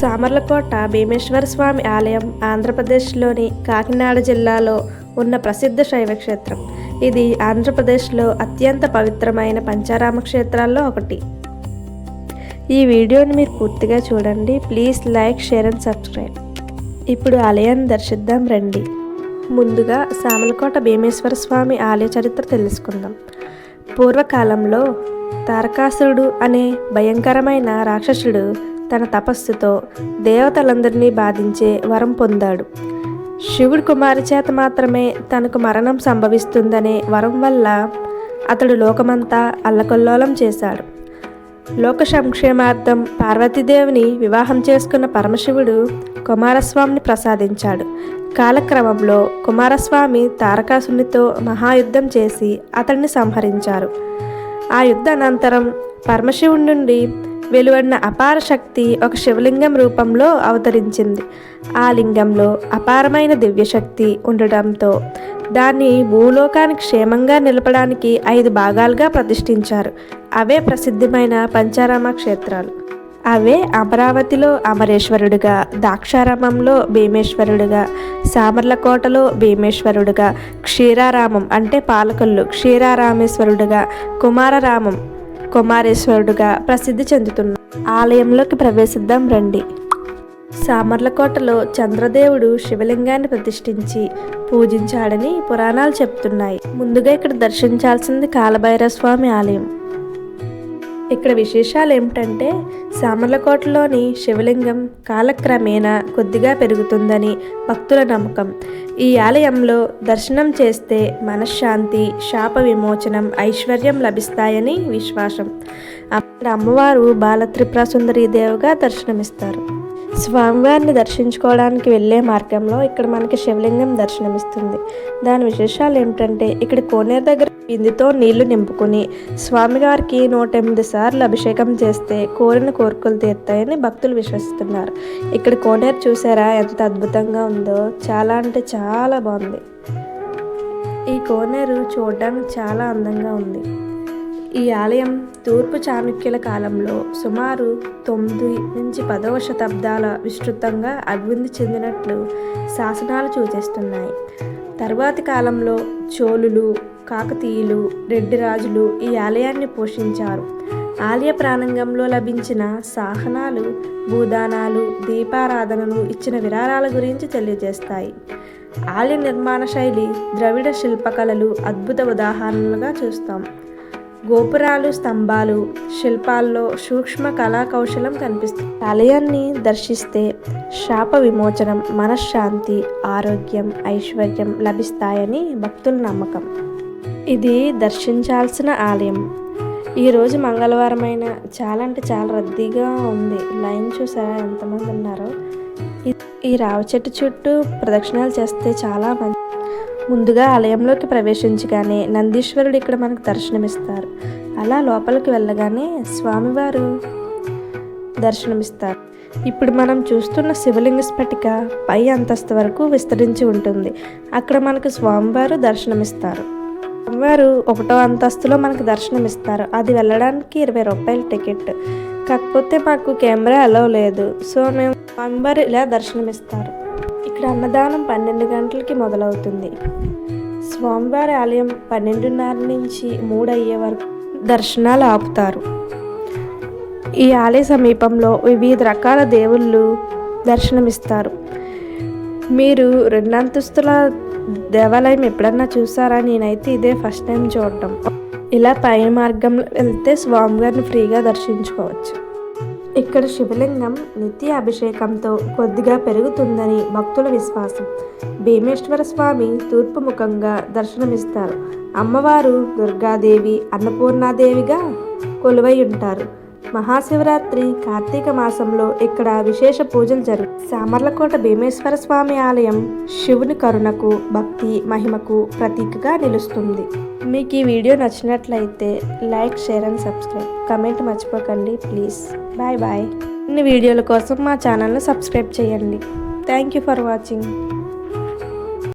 సామర్లకోట భీమేశ్వర స్వామి ఆలయం ఆంధ్రప్రదేశ్లోని కాకినాడ జిల్లాలో ఉన్న ప్రసిద్ధ శైవ క్షేత్రం. ఇది ఆంధ్రప్రదేశ్లో అత్యంత పవిత్రమైన పంచారామ క్షేత్రాల్లో ఒకటి. ఈ వీడియోని మీరు పూర్తిగా చూడండి. Please like, share and subscribe. ఇప్పుడు ఆలయాన్ని దర్శిద్దాం రండి. ముందుగా సామర్లకోట భీమేశ్వర స్వామి ఆలయ చరిత్ర తెలుసుకుందాం. పూర్వకాలంలో తారకాసురుడు అనే భయంకరమైన రాక్షసుడు తన తపస్సుతో దేవతలందరినీ బాధించే వరం పొందాడు. శివుడి కుమారి చేత మాత్రమే తనకు మరణం సంభవిస్తుందనే వరం వల్ల అతడు లోకమంతా అల్లకల్లోలం చేశాడు. లోక సంక్షేమార్థం పార్వతీదేవిని వివాహం చేసుకున్న పరమశివుడు కుమారస్వామిని ప్రసాదించాడు. కాలక్రమంలో కుమారస్వామి తారకాసునితో మహాయుద్ధం చేసి అతడిని సంహరించారు. ఆ యుద్ధ అనంతరం పరమశివుడి నుండి వెలువడిన అపార శక్తి ఒక శివలింగం రూపంలో అవతరించింది. ఆ లింగంలో అపారమైన దివ్యశక్తి ఉండటంతో దాన్ని భూలోకానికి క్షేమంగా నిలపడానికి 5 భాగాలుగా ప్రతిష్ఠించారు. అవే ప్రసిద్ధమైన పంచారామ క్షేత్రాలు. అవే అమరావతిలో అమరేశ్వరుడుగా, ద్రాక్షారామంలో భీమేశ్వరుడుగా, సామర్లకోటలో భీమేశ్వరుడుగా, క్షీరారామం అంటే పాలకొల్లు క్షీరారామేశ్వరుడుగా, కుమారరామం కుమారేశ్వరుడుగా ప్రసిద్ధి చెందుతున్నారు. ఆలయంలోకి ప్రవేశిద్దాం రండి. సామర్లకోటలో చంద్రదేవుడు శివలింగాన్ని ప్రతిష్ఠించి పూజించాడని పురాణాలు చెప్తున్నాయి. ముందుగా ఇక్కడ దర్శించాల్సింది కాలభైరవ స్వామి ఆలయం. ఇక్కడ విశేషాలు ఏమిటంటే, సామర్లకోటలోని శివలింగం కాలక్రమేణా కొద్దిగా పెరుగుతుందని భక్తుల నమ్మకం. ఈ ఆలయంలో దర్శనం చేస్తే మనశ్శాంతి, శాప విమోచనం, ఐశ్వర్యం లభిస్తాయని విశ్వాసం. అక్కడ అమ్మవారు బాలత్రిపుర సుందరీదేవిగా దర్శనమిస్తారు. స్వామివారిని దర్శించుకోవడానికి వెళ్ళే మార్గంలో ఇక్కడ మనకి శివలింగం దర్శనమిస్తుంది. దాని విశేషాలు ఏమిటంటే, ఇక్కడ కోనేరు దగ్గర బిందెతో నీళ్లు నింపుకుని స్వామివారికి 108 సార్లు అభిషేకం చేస్తే కోరిన కోరికలు తీరుతాయని భక్తులు విశ్వసిస్తున్నారు. ఇక్కడ కోనేరు చూసారా ఎంత అద్భుతంగా ఉందో, చాలా అంటే చాలా బాగుంది. ఈ కోనేరు చూడడానికి చాలా అందంగా ఉంది. ఈ ఆలయం తూర్పు చాళుక్యుల కాలంలో సుమారు 9 నుంచి 10వ శతాబ్దాల విస్తృతంగా అభివృద్ధి చెందినట్లు శాసనాలు సూచిస్తున్నాయి. తరువాతి కాలంలో చోళులు, కాకతీయులు, రెడ్డి రాజులు ఈ ఆలయాన్ని పోషించారు. ఆలయ ప్రాంగణంలో లభించిన సాహనాలు, భూదానాలు, దీపారాధనలు, ఇచ్చిన విరాళాల గురించి తెలియజేస్తాయి. ఆలయ నిర్మాణ శైలి ద్రవిడ శిల్పకళలు అద్భుత ఉదాహరణలుగా చూస్తాం. గోపురాలు, స్తంభాలు, శిల్పాల్లో సూక్ష్మ కళా కౌశలం కనిపిస్తుంది. ఆలయాన్ని దర్శిస్తే శాప విమోచనం, మనశ్శాంతి, ఆరోగ్యం, ఐశ్వర్యం లభిస్తాయని భక్తుల నమ్మకం. ఇది దర్శించాల్సిన ఆలయం. ఈరోజు మంగళవారమైన చాలా అంటే చాలా రద్దీగా ఉంది. లైన్ చూసారా ఎంతమంది ఉన్నారో. ఈ రావి చెట్టు చుట్టూ ప్రదక్షిణాలు చేస్తే చాలా మంచి. ముందుగా ఆలయంలోకి ప్రవేశించగానే నందీశ్వరుడు ఇక్కడ మనకు దర్శనమిస్తారు. అలా లోపలికి వెళ్ళగానే స్వామివారు దర్శనమిస్తారు. ఇప్పుడు మనం చూస్తున్న శివలింగ స్ఫటిక పై అంతస్తు వరకు విస్తరించి ఉంటుంది. అక్కడ మనకు స్వామివారు దర్శనమిస్తారు. స్వామివారు 1వ అంతస్తులో మనకు దర్శనమిస్తారు. అది వెళ్ళడానికి 20 రూపాయల టికెట్. కాకపోతే మాకు కెమెరా అలౌ లేదు. సో మేము స్వామివారు ఇలా దర్శనమిస్తారు. ఇక్కడ అన్నదానం 12 గంటలకి మొదలవుతుంది. స్వామివారి ఆలయం 12:30 నుంచి 3 అయ్యే వరకు దర్శనాలు ఆపుతారు. ఈ ఆలయ సమీపంలో వివిధ రకాల దేవుళ్ళు దర్శనమిస్తారు. మీరు 2 అంతస్తుల దేవాలయం ఎప్పుడన్నా చూసారా? నేనైతే ఇదే ఫస్ట్ టైం చూడటం. ఇలా పై మార్గంలో వెళ్తే స్వామివారిని ఫ్రీగా దర్శించుకోవచ్చు. ఇక్కడ శివలింగం నిత్య అభిషేకంతో కొద్దిగా పెరుగుతుందని భక్తుల విశ్వాసం. భీమేశ్వర స్వామి తూర్పు ముఖంగా దర్శనమిస్తారు. అమ్మవారు దుర్గాదేవి, అన్నపూర్ణాదేవిగా కొలువై ఉంటారు. మహాశివరాత్రి కార్తీక మాసంలో ఇక్కడ విశేష పూజలు జరుగుతాయి. సామర్లకోట భీమేశ్వర స్వామి ఆలయం శివుని కరుణకు, భక్తి, మహిమకు ప్రతీకగా నిలుస్తుంది. మీకు ఈ వీడియో నచ్చినట్లయితే like, share and subscribe. Comment మర్చిపోకండి ప్లీజ్. Bye bye. ఇన్ని వీడియోల కోసం మా ఛానల్ని సబ్స్క్రైబ్ చేయండి. Thank you for watching.